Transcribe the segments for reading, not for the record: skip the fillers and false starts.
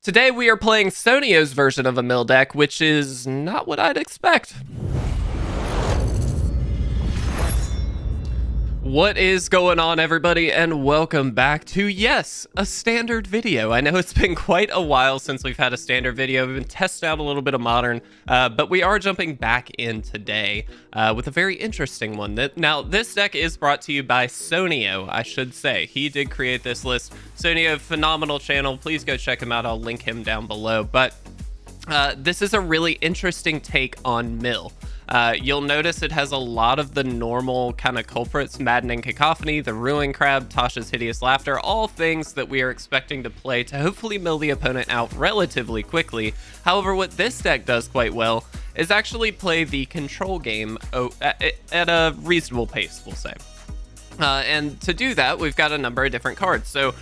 Today we are playing Sonio's version of a mill deck, which is not what I'd expect. What is going on, everybody, and welcome back to, yes, a standard video. I know it's been quite a while since we've had a standard video. We've been testing out a little bit of modern, but we are jumping back in today with a very interesting one. Now, this deck is brought to you by Sonio, I should say. He did create this list. Sonio, phenomenal channel. Please go check him out. I'll link him down below. But this is a really interesting take on mill. You'll notice it has a lot of the normal kind of culprits: Maddening Cacophony, the Ruin Crab, Tasha's Hideous Laughter, all things that we are expecting to play to hopefully mill the opponent out relatively quickly. However, what this deck does quite well is actually play the control game at a reasonable pace, we'll say. And to do that, we've got a number of different cards. So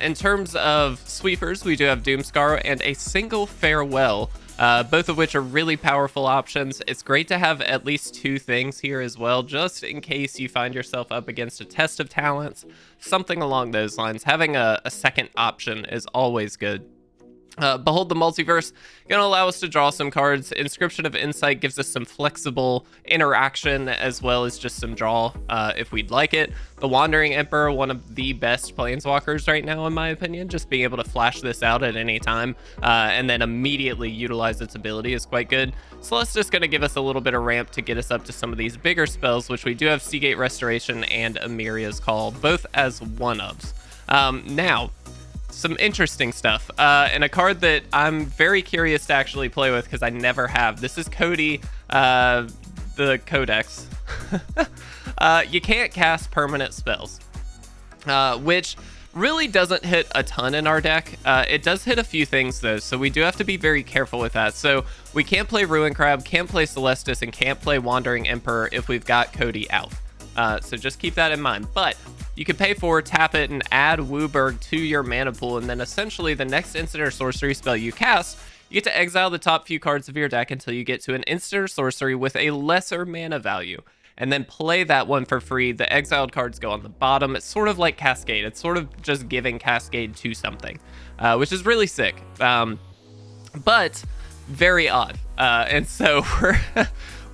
in terms of sweepers, we do have Doomskar and a single Farewell, both of which are really powerful options. It's great to have at least two things here as well, just in case you find yourself up against a test of talents, something along those lines. Having a second option is always good. Behold the Multiverse, gonna allow us to draw some cards. Inscription of Insight gives us some flexible interaction as well as just some draw if we'd like it. The Wandering Emperor, one of the best planeswalkers right now in my opinion. Just being able to flash this out at any time and then immediately utilize its ability is quite good. Celestus gonna give us a little bit of ramp to get us up to some of these bigger spells, which we do have Seagate Restoration and Emeria's Call, both as one-ofs. Now, some interesting stuff, and a card that I'm very curious to actually play with because I never have. This is Codie, the Codex. You can't cast permanent spells, which really doesn't hit a ton in our deck. It does hit a few things though, so we do have to be very careful with that. So we can't play Ruin Crab, can't play Celestus, and can't play Wandering Emperor if we've got Codie out. So just keep that in mind. But you can pay for, tap it, and add Wooburg to your mana pool, and then essentially the next instant or sorcery spell you cast, you get to exile the top few cards of your deck until you get to an instant or sorcery with a lesser mana value, and then play that one for free. The exiled cards go on the bottom. It's sort of like Cascade. It's sort of just giving Cascade to something, which is really sick, but very odd. And so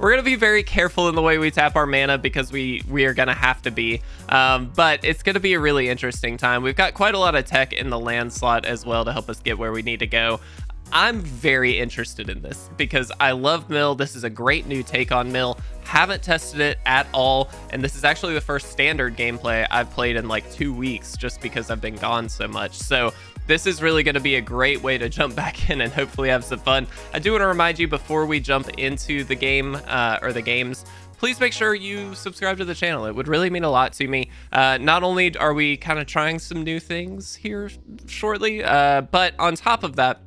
we're going to be very careful in the way we tap our mana because we are going to have to be. But it's going to be a really interesting time. We've got quite a lot of tech in the land slot as well to help us get where we need to go. I'm very interested in this because I love mill. This is a great new take on mill. Haven't tested it at all, and this is actually the first standard gameplay I've played in like 2 weeks just because I've been gone so much. So this is really going to be a great way to jump back in and hopefully have some fun. I do want to remind you before we jump into the game or the games, please make sure you subscribe to the channel. It would really mean a lot to me. Not only are we kind of trying some new things here shortly, but on top of that,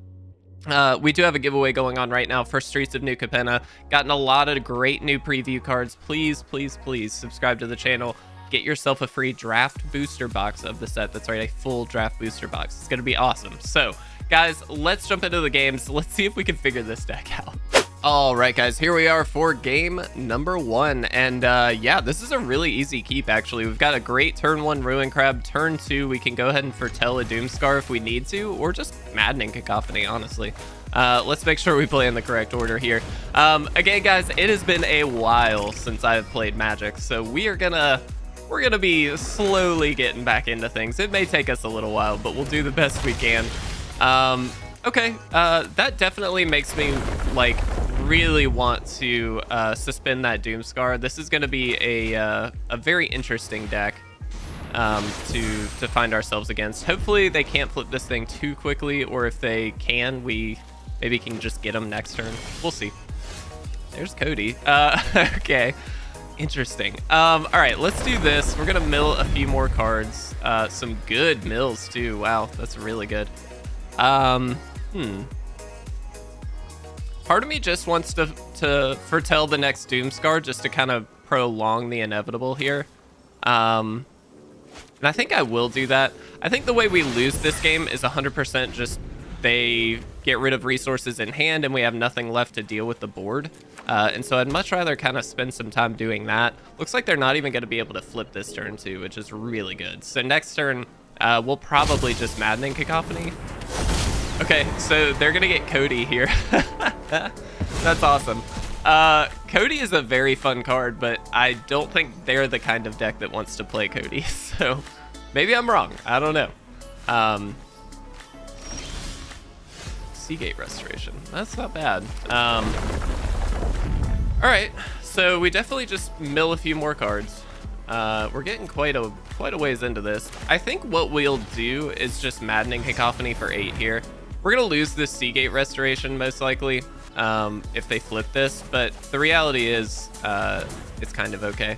we do have a giveaway going on right now for Streets of New Capenna. Gotten a lot of great new preview cards. Please, please, please subscribe to the channel. Get yourself a free draft booster box of the set. That's right, a full draft booster box. It's going to be awesome. So, guys, let's jump into the games. Let's see if we can figure this deck out. All right, guys, here we are for game number 1. And yeah, this is a really easy keep, actually. We've got a great turn 1 Ruin Crab. Turn 2, we can go ahead and foretell a Doomskar if we need to, or just Maddening Cacophony, honestly. Let's make sure we play in the correct order here. Again, guys, it has been a while since I've played Magic, so we're gonna be slowly getting back into things. It may take us a little while, but we'll do the best we can. Okay, that definitely makes me like really want to suspend that Doomskar. This is going to be a very interesting deck to find ourselves against. Hopefully they can't flip this thing too quickly, or if they can, we maybe can just get them next turn. We'll see. There's Codie. Okay, interesting. All right, let's do this. We're gonna mill a few more cards. Some good mills too. Wow, that's really good. Part of me just wants to foretell the next Doomskar just to kind of prolong the inevitable here. And I think I will do that. I think the way we lose this game is 100% just they get rid of resources in hand and we have nothing left to deal with the board. And so I'd much rather kind of spend some time doing that. Looks like they're not even going to be able to flip this turn too, which is really good. So next turn, we'll probably just Maddening Cacophony. Okay, so they're gonna get Codie here. That's awesome. Codie is a very fun card, but I don't think they're the kind of deck that wants to play Codie. So maybe I'm wrong. I don't know. Seagate Restoration. That's not bad. All right, so we definitely just mill a few more cards. We're getting quite a ways into this. I think what we'll do is just Maddening Cacophony for 8 here. We're gonna lose this Seagate Restoration most likely if they flip this, but the reality is it's kind of okay.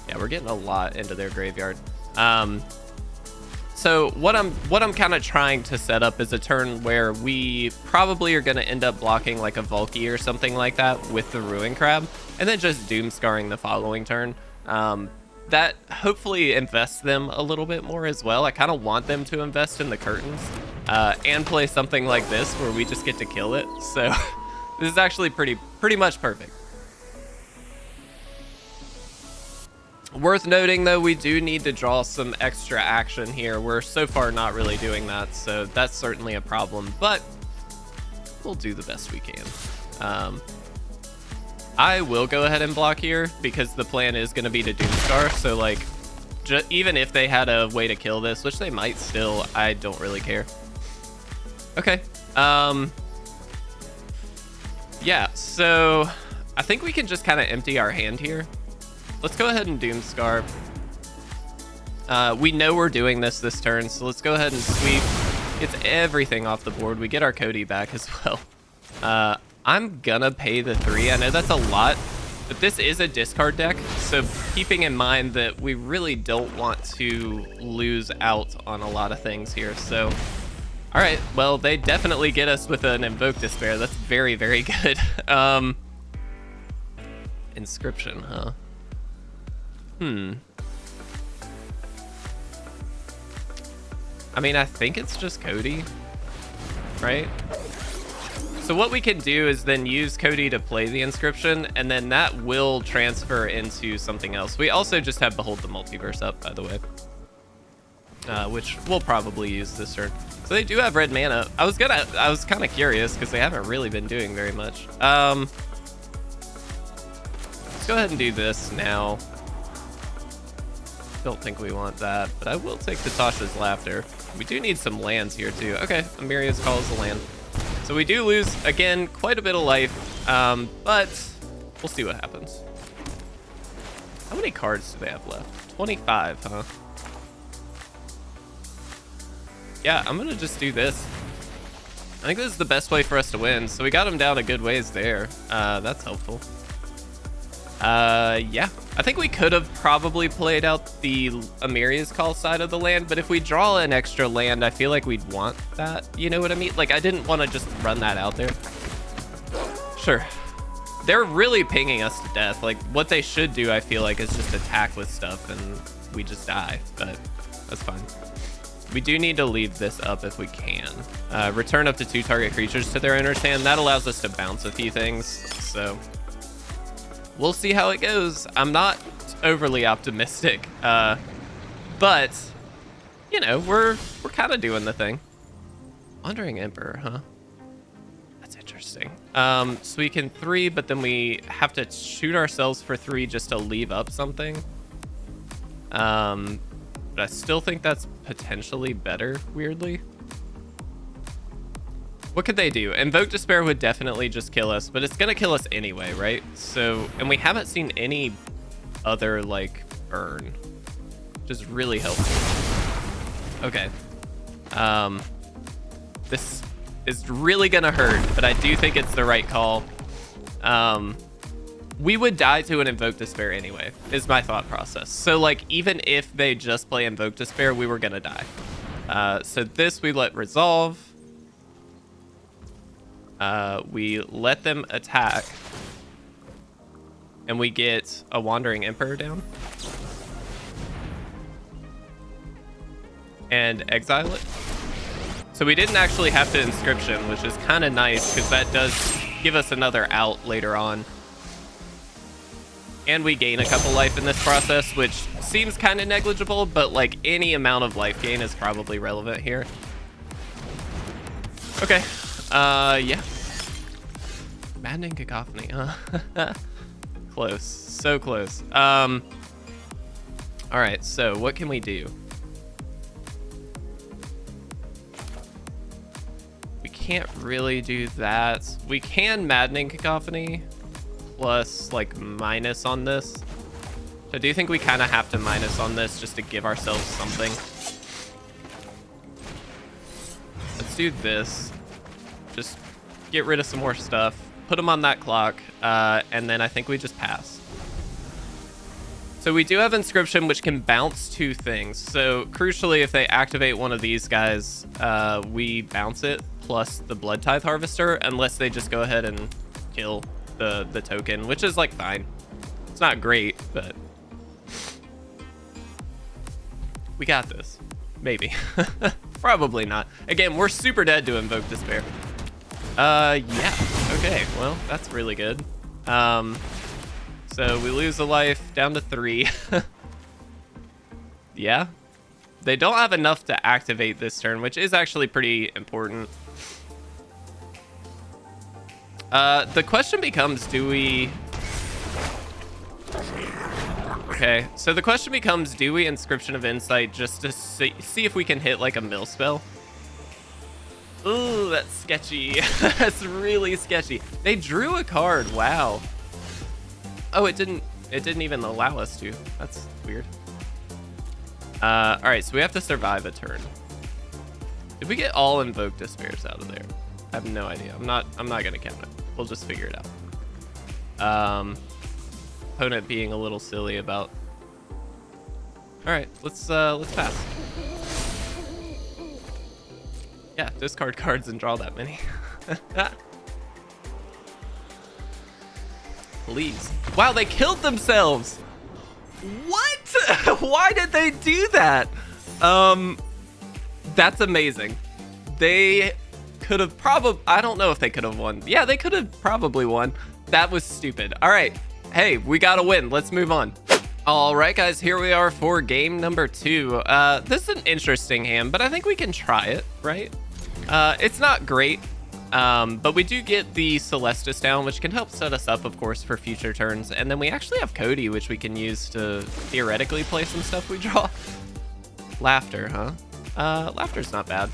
Yeah, we're getting a lot into their graveyard. So what I'm kind of trying to set up is a turn where we probably are going to end up blocking like a Valky or something like that with the Ruin Crab, and then just Doomscarring the following turn. That hopefully invests them a little bit more as well. I kind of want them to invest in the curtains and play something like this where we just get to kill it. So this is actually pretty much perfect. Worth noting, though, we do need to draw some extra action here. We're so far not really doing that, so that's certainly a problem, but we'll do the best we can. I will go ahead and block here because the plan is going to be to Doomskar, so like even if they had a way to kill this, which they might still, I don't really care. Okay. Yeah, so I think we can just kind of empty our hand here. Let's go ahead and Doomskar. We know we're doing this turn, so let's go ahead and sweep. Gets everything off the board. We get our Codie back as well. I'm gonna pay the 3. I know that's a lot, but this is a discard deck, so keeping in mind that we really don't want to lose out on a lot of things here. So, all right, well, they definitely get us with an Invoke Despair. That's very, very good. Inscription, huh? I mean, I think it's just Codie, right? So what we can do is then use Codie to play the Inscription, and then that will transfer into something else. We also just have Behold the Multiverse up, by the way, which we'll probably use this turn. So they do have red mana. I was kind of curious because they haven't really been doing very much. Let's go ahead and do this now. Don't think we want that, but I will take the Tasha's Laughter. We do need some lands here too. Okay, Emeria's Call is a land. So we do lose, again, quite a bit of life, but we'll see what happens. How many cards do they have left? 25, huh? Yeah, I'm gonna just do this. I think this is the best way for us to win. So we got him down a good ways there. That's helpful. Yeah, I think we could have probably played out the Emeria's Call side of the land, but if we draw an extra land, I feel like we'd want that. You know what I mean? Like, I didn't want to just run that out there. Sure. They're really pinging us to death. Like, what they should do, I feel like, is just attack with stuff and we just die, but that's fine. We do need to leave this up if we can. Return up to 2 target creatures to their owner's hand. That allows us to bounce a few things, so we'll see how it goes. I'm not overly optimistic, but you know, we're kind of doing the thing. Wandering Emperor, huh? That's interesting. So we can 3, but then we have to shoot ourselves for 3 just to leave up something. But I still think that's potentially better, weirdly. What could they do? Invoke Despair would definitely just kill us, but it's gonna kill us anyway, right? So, and we haven't seen any other, like, burn, which is really helpful. Okay. This is really gonna hurt, but I do think it's the right call. We would die to an Invoke Despair anyway, is my thought process. So, like, even if they just play Invoke Despair, we were gonna die. So this we let resolve. We let them attack, and we get a Wandering Emperor down and exile it. So we didn't actually have to Inscription, which is kind of nice because that does give us another out later on. And we gain a couple life in this process, which seems kind of negligible, but like any amount of life gain is probably relevant here. Okay. Yeah. Maddening Cacophony, huh? Close. So close. All right, so what can we do? We can't really do that. We can Maddening Cacophony plus like minus on this. So I do think we kind of have to minus on this just to give ourselves something. Let's do this. Just get rid of some more stuff. Put them on that clock. And then I think we just pass. So we do have Inscription, which can bounce 2 things. So crucially, if they activate one of these guys, we bounce it plus the Blood Tithe Harvester, unless they just go ahead and kill the token, which is like fine. It's not great, but we got this. Maybe. Probably not. Again, we're super dead to Invoke Despair. Yeah. Okay, well, that's really good. So we lose a life down to 3. Yeah. They don't have enough to activate this turn, which is actually pretty important. The question becomes, do we... Okay, so the question becomes, do we Inscription of Insight just to see if we can hit like a mill spell? Ooh, that's sketchy. That's really sketchy. They drew a card. Wow. Oh, it didn't even allow us to. That's weird. All right, so we have to survive a turn. Did we get all Invoke Despairs out of there? I have no idea. I'm not gonna count it. We'll just figure it out. Opponent being a little silly about. All right, let's pass. Yeah, discard cards and draw that many. Please. Wow, they killed themselves. What? Why did they do that? That's amazing. They could have probably, I don't know if they could have won. Yeah, they could have probably won. That was stupid. All right. Hey, we got to win. Let's move on. All right, guys, here we are for game number 2. This is an interesting hand, but I think we can try it, right? It's not great, but we do get the Celestus down, which can help set us up, of course, for future turns. And then we actually have Codie, which we can use to theoretically play some stuff we draw. Laughter, huh? Laughter's not bad.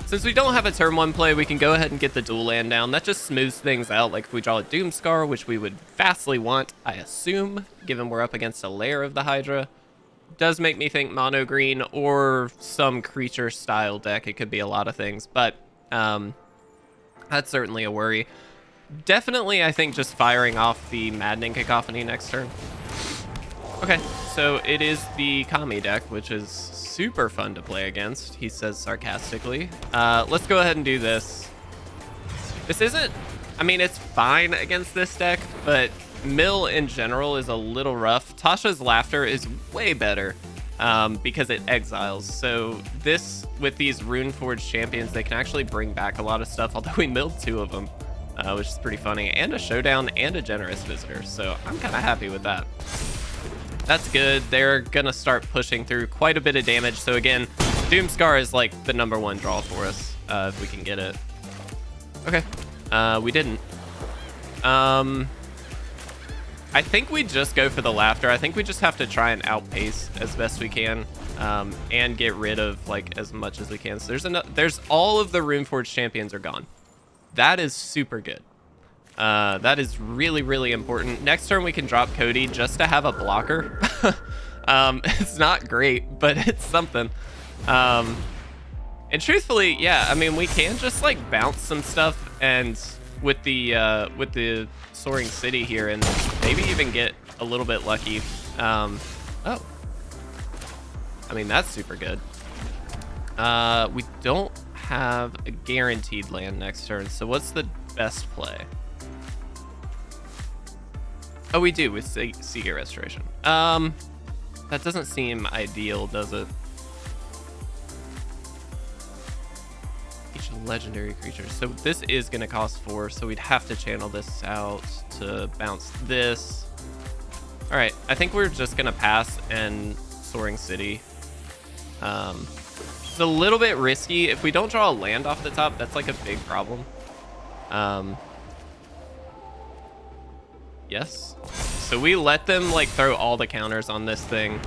Since we don't have a turn 1 play, we can go ahead and get the dual land down. That just smooths things out. Like if we draw a Doomskar, which we would vastly want, I assume, given we're up against a layer of the Hydra. Does make me think mono green or some creature style deck. It could be a lot of things, but that's certainly a worry. Definitely, I think just firing off the Maddening Cacophony next turn. Okay, so it is the Kami deck, which is super fun to play against, he says sarcastically. Let's go ahead and do this. This isn't, I mean, it's fine against this deck, but Mill in general is a little rough. Tasha's Laughter is way better because it exiles. So this, with these Runeforged champions, they can actually bring back a lot of stuff, although we milled 2 of them, which is pretty funny, and a Showdown and a Generous Visitor. So I'm kind of happy with that. That's good. They're gonna start pushing through quite a bit of damage. So again, Doomskar is like the #1 draw for us if we can get it. Okay, we didn't. I think we just go for the Laughter. I think we just have to try and outpace as best we can and get rid of like as much as we can. So there's all of the Runeforged champions are gone. That is super good. That is really, really important. Next turn, we can drop Codie just to have a blocker. It's not great, but it's something. And truthfully, yeah, I mean, we can just like bounce some stuff and with the Soaring City here and maybe even get a little bit lucky. Oh, I mean, that's super good. We don't have a guaranteed land next turn. So what's the best play? Oh, we do with Seagate Restoration. That doesn't seem ideal, does it? Each legendary creature. So this is going to cost 4, so we'd have to channel this out to bounce this. All right, I think we're just going to pass and Soaring City. It's a little bit risky. If we don't draw a land off the top, that's like a big problem. Yes. So we let them like throw all the counters on this thing.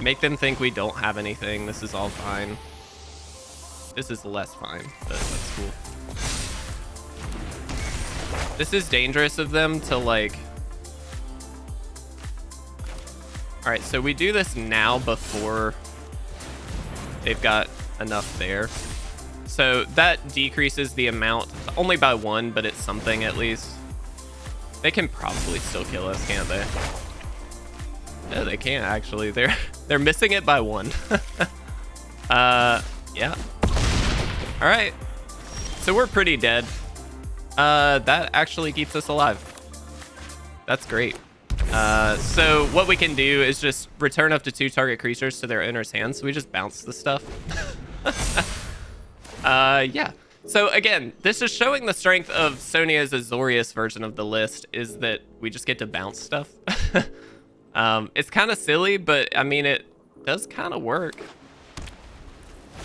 Make them think we don't have anything. This is all fine. This is less fine, but that's cool. This is dangerous of them to like... All right, so we do this now before they've got enough there. So that decreases the amount only by 1, but it's something at least. They can probably still kill us, can't they? No, they can't actually. They're missing it by 1. Yeah. All right. So we're pretty dead. That actually keeps us alive. That's great. So what we can do is just return up to 2 target creatures to their owner's hand. So we just bounce the stuff. Yeah. So again, this is showing the strength of Sonia's Azorius version of the list, is that we just get to bounce stuff. It's kind of silly, but I mean, it does kind of work.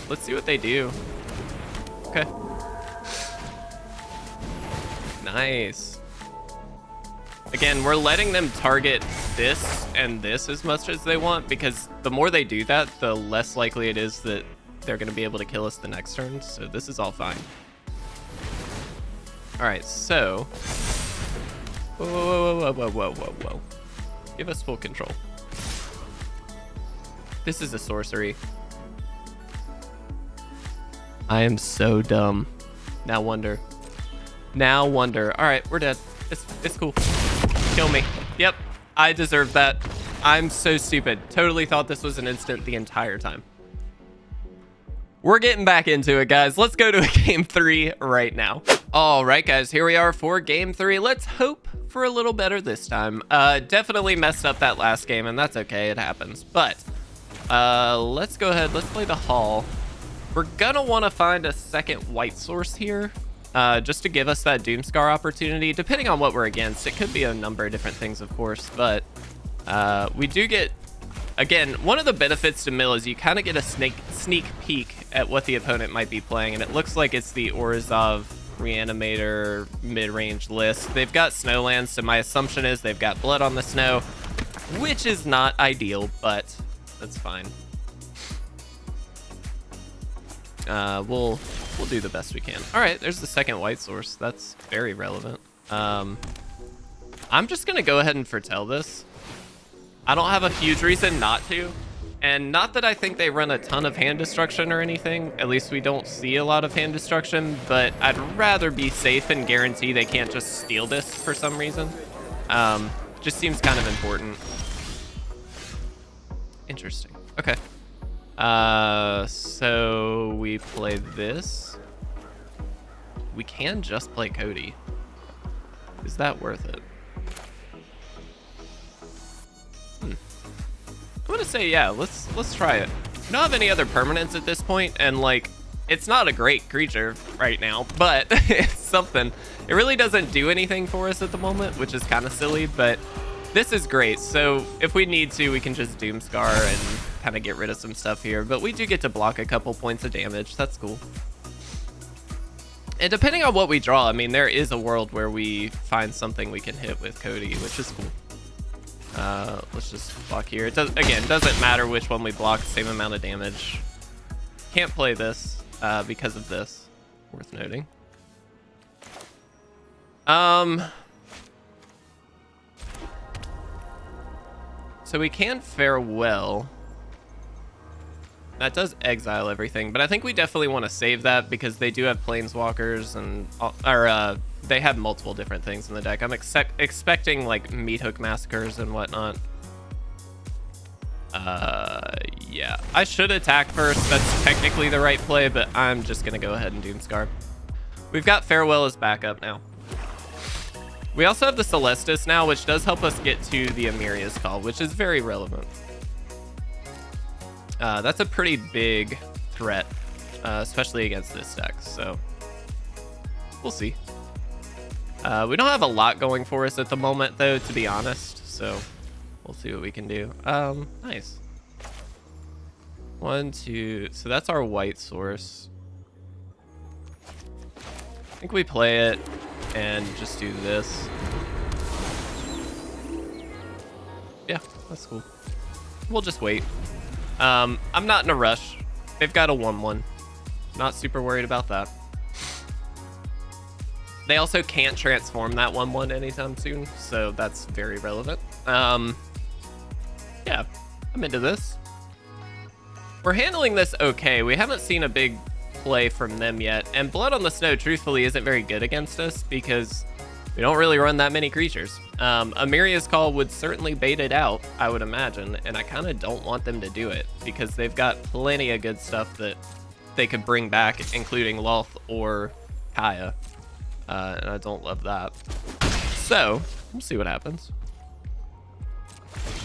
Let's see what they do. Okay. Nice. Again, we're letting them target this and this as much as they want, because the more they do that, the less likely it is that they're going to be able to kill us the next turn. So this is all fine. All right, so... Whoa. Give us full control. This is a sorcery. I am so dumb. Now wonder. Now wonder. All right, we're dead. It's cool. Kill me. Yep, I deserve that. I'm so stupid. Totally thought this was an instant the entire time. We're getting back into it, guys. Let's go to a game 3 right now. All right, guys, here we are for game 3. Let's hope for a little better this time. Definitely messed up that last game, and that's okay. It happens. But let's go ahead. Let's play the Hall. We're gonna want to find a second white source here, just to give us that Doomskar opportunity. Depending on what we're against, it could be a number of different things, of course. But we do get... Again, one of the benefits to Mill is you kind of get a sneak peek at what the opponent might be playing, and it looks like it's the Orzhov Reanimator mid-range list. They've got Snowlands, so my assumption is they've got Blood on the Snow, which is not ideal, but that's fine. We'll do the best we can. All right, there's the second white source. That's very relevant. I'm just gonna go ahead and foretell this. I don't have a huge reason not to, and not that I think they run a ton of hand destruction or anything. At least we don't see a lot of hand destruction, but I'd rather be safe and guarantee they can't just steal this for some reason. Just seems kind of important. Interesting. Okay. So we play this. We can just play Codie. Is that worth it? I'm gonna say, yeah, let's try it. We don't have any other permanents at this point, and like, it's not a great creature right now, but it's something. It really doesn't do anything for us at the moment, which is kind of silly, but this is great. So if we need to, we can just Doomskar and kind of get rid of some stuff here, but we do get to block a couple points of damage. That's cool. And depending on what we draw, I mean, there is a world where we find something we can hit with Codie, which is cool. Let's just block here. It doesn't matter which one we block, same amount of damage. Can't play this because of this. Worth noting. So we can Farewell. That does exile everything, but I think we definitely want to save that because they do have Planeswalkers and they have multiple different things in the deck. I'm expecting like Meat Hook Massacres and whatnot. Yeah, I should attack first. That's technically the right play, but I'm just gonna go ahead and Doomskar. We've got Farewell as backup now. We also have the Celestus now, which does help us get to the Emeria's Call, which is very relevant. That's a pretty big threat, especially against this deck, so we'll see. We don't have a lot going for us at the moment, though, to be honest, so we'll see what we can do. Nice. 1, 2. So that's our white source. I think we play it and just do this. Yeah, that's cool. We'll just wait. I'm not in a rush. They've got a 1/1. Not super worried about that. They also can't transform that 1/1 anytime soon, so that's very relevant. Yeah, I'm into this. We're handling this okay. We haven't seen a big play from them yet, and Blood on the Snow truthfully isn't very good against us because we don't really run that many creatures. Emeria's Call would certainly bait it out, I would imagine, and I kind of don't want them to do it because they've got plenty of good stuff that they could bring back, including Loth or Kaya, and I don't love that. So, we'll see what happens.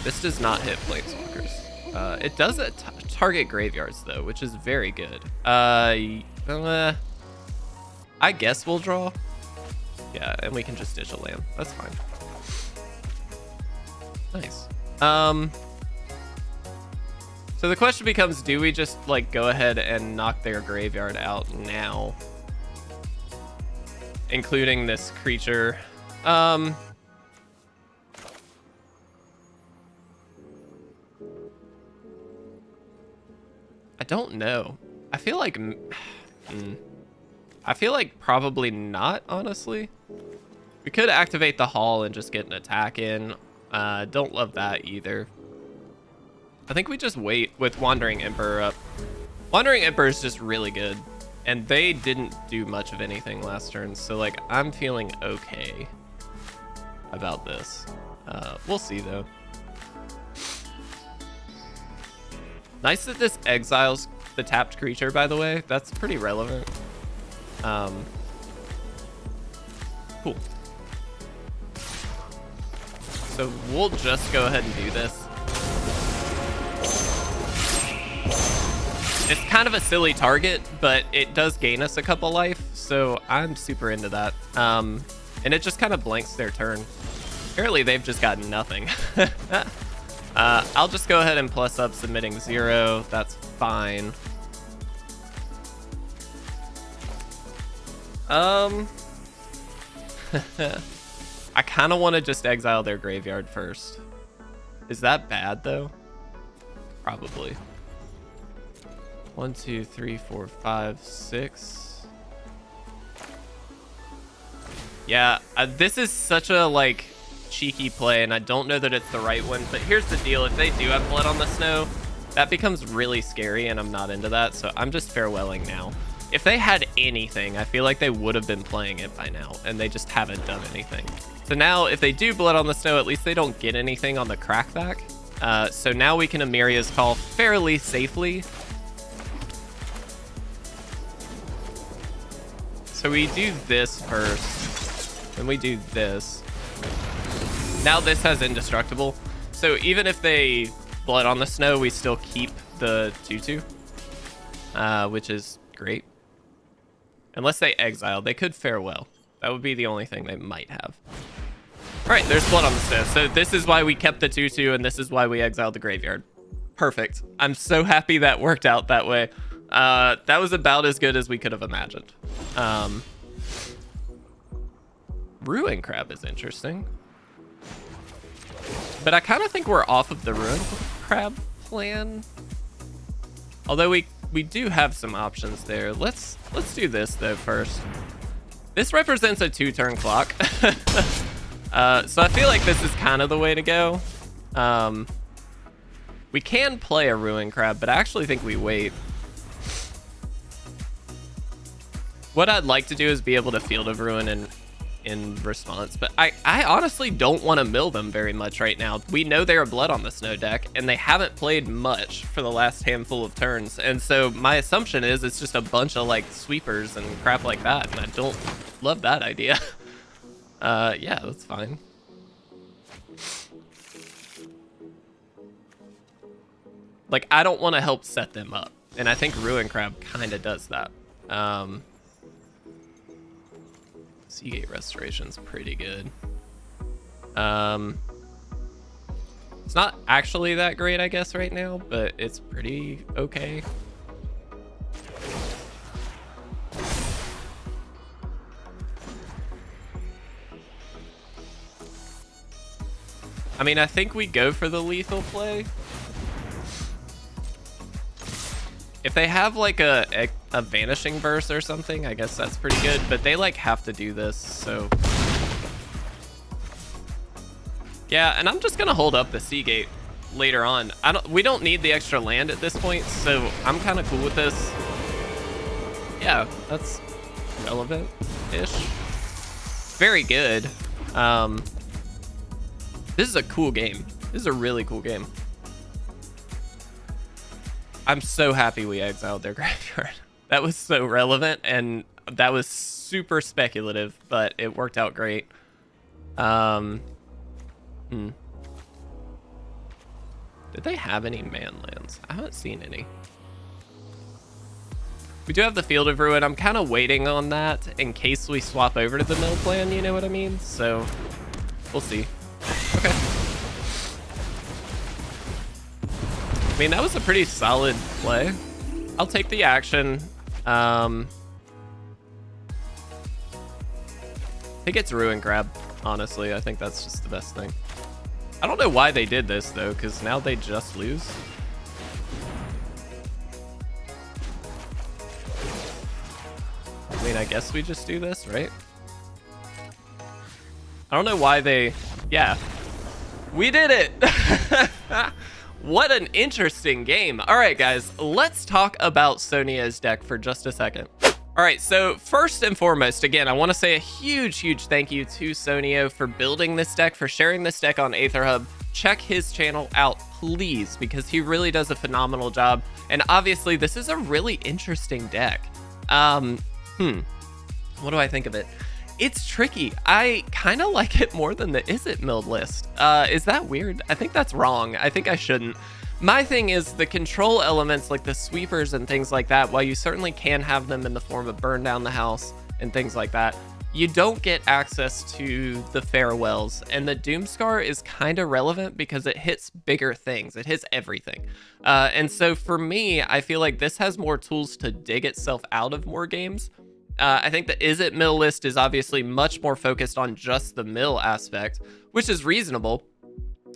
This does not hit Planeswalkers. It does target graveyards, though, which is very good. I guess we'll draw. Yeah, and we can just ditch a land. That's fine. Nice. So the question becomes, do we just, like, go ahead and knock their graveyard out now? Including this creature. I don't know. I feel like probably not, honestly. We could activate the Hall and just get an attack in. Don't love that either. I think we just wait with Wandering Emperor up. Wandering Emperor is just really good, and they didn't do much of anything last turn, so like I'm feeling okay about this. We'll see though. Nice that this exiles the tapped creature, by the way. That's pretty relevant. Cool. So we'll just go ahead and do this. It's kind of a silly target, but it does gain us a couple life, so I'm super into that. And it just kind of blanks their turn. Apparently they've just got nothing. I'll just go ahead and plus up submitting 0. That's fine. I kind of want to just exile their graveyard first. Is that bad though? Probably. 1, 2, 3, 4, 5, 6. Yeah, this is such a like cheeky play, and I don't know that it's the right one, but here's the deal. If they do have Blood on the Snow, that becomes really scary, and I'm not into that, so I'm just farewelling now. If they had anything, I feel like they would have been playing it by now, and they just haven't done anything. So now, if they do Blood on the Snow, at least they don't get anything on the crackback. So now we can Emeria's Call fairly safely. So we do this first, and we do this. Now this has Indestructible. So even if they Blood on the Snow, we still keep the 2/2, which is great. Unless they exile, they could Farewell. That would be the only thing they might have. All right, there's Blood on the Snow. So this is why we kept the 2/2, and this is why we exiled the graveyard. Perfect. I'm so happy that worked out that way. That was about as good as we could have imagined. Ruin Crab is interesting. But I kind of think we're off of the Ruin Crab plan. Although we do have some options there. Let's do this though first. This represents a 2-turn clock. So I feel like this is kind of the way to go. We can play a Ruin Crab, but I actually think we wait. What I'd like to do is be able to Field of Ruin in response, but I honestly don't want to mill them very much right now. We know they're a Blood on the Snow deck, and they haven't played much for the last handful of turns, and so my assumption is it's just a bunch of like sweepers and crap like that, and I don't love that idea. Yeah, that's fine. Like, I don't want to help set them up, and I think Ruin Crab kind of does that. Seagate Restoration's pretty good. It's not actually that great, I guess, right now, but it's pretty okay. I mean, I think we go for the lethal play. If they have like a vanishing verse or something, I guess that's pretty good, but they like have to do this, so. Yeah, and I'm just gonna hold up the Seagate later on. We don't need the extra land at this point, so I'm kind of cool with this. Yeah, that's relevant-ish. Very good. This is a cool game. This is a really cool game. I'm so happy we exiled their graveyard. That was so relevant, and that was super speculative, but it worked out great. Did they have any man lands? I haven't seen any. We do have the Field of Ruin. I'm kind of waiting on that in case we swap over to the mill plan, you know what I mean? So we'll see. Okay. I mean, that was a pretty solid play. I'll take the action. I think it's Ruin Grab, honestly. I think that's just the best thing. I don't know why they did this, though, because now they just lose. I mean, I guess we just do this, right? I don't know why they... Yeah. We did it! What an interesting game. All right, guys, let's talk about Sonia's deck for just a second. All right, so first and foremost, again, I want to say a huge thank you to Sonio for building this deck, for sharing this deck on Aetherhub. Check his channel out, please, because he really does a phenomenal job. And obviously, this is a really interesting deck. What do I think of it? It's tricky. I kind of like it more than the Is It Milled list. Is that weird? I think that's wrong. I think I shouldn't. My thing is the control elements like the sweepers and things like that, while you certainly can have them in the form of burn down the house and things like that, you don't get access to the farewells. And the Doomskar is kind of relevant because it hits bigger things. It hits everything. And so for me, I feel like this has more tools to dig itself out of more games. I think the Is It Mill list is obviously much more focused on just the mill aspect, which is reasonable.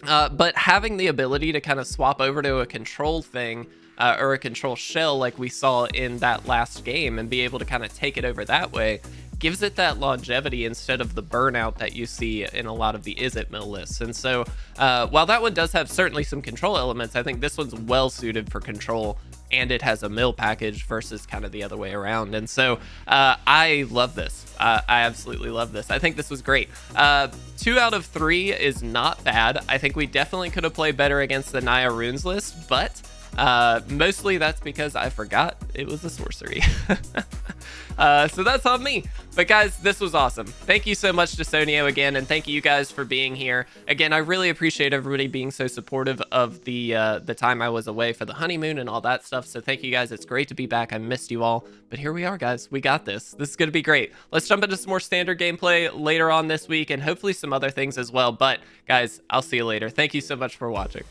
But having the ability to kind of swap over to a control thing or a control shell like we saw in that last game and be able to kind of take it over that way gives it that longevity instead of the burnout that you see in a lot of the Is It Mill lists. And so while that one does have certainly some control elements, I think this one's well suited for control, and it has a mill package versus kind of the other way around. And so I love this. I absolutely love this. I think this was great. 2 out of 3 is not bad. I think we definitely could have played better against the Naya Runes list, but mostly that's because I forgot it was a sorcery. So that's on me. But guys, this was awesome. Thank you so much to Sonio again, and thank you guys for being here. Again, I really appreciate everybody being so supportive of the time I was away for the honeymoon and all that stuff. So thank you guys. It's great to be back. I missed you all. But here we are, guys. We got this. This is going to be great. Let's jump into some more standard gameplay later on this week and hopefully some other things as well. But guys, I'll see you later. Thank you so much for watching.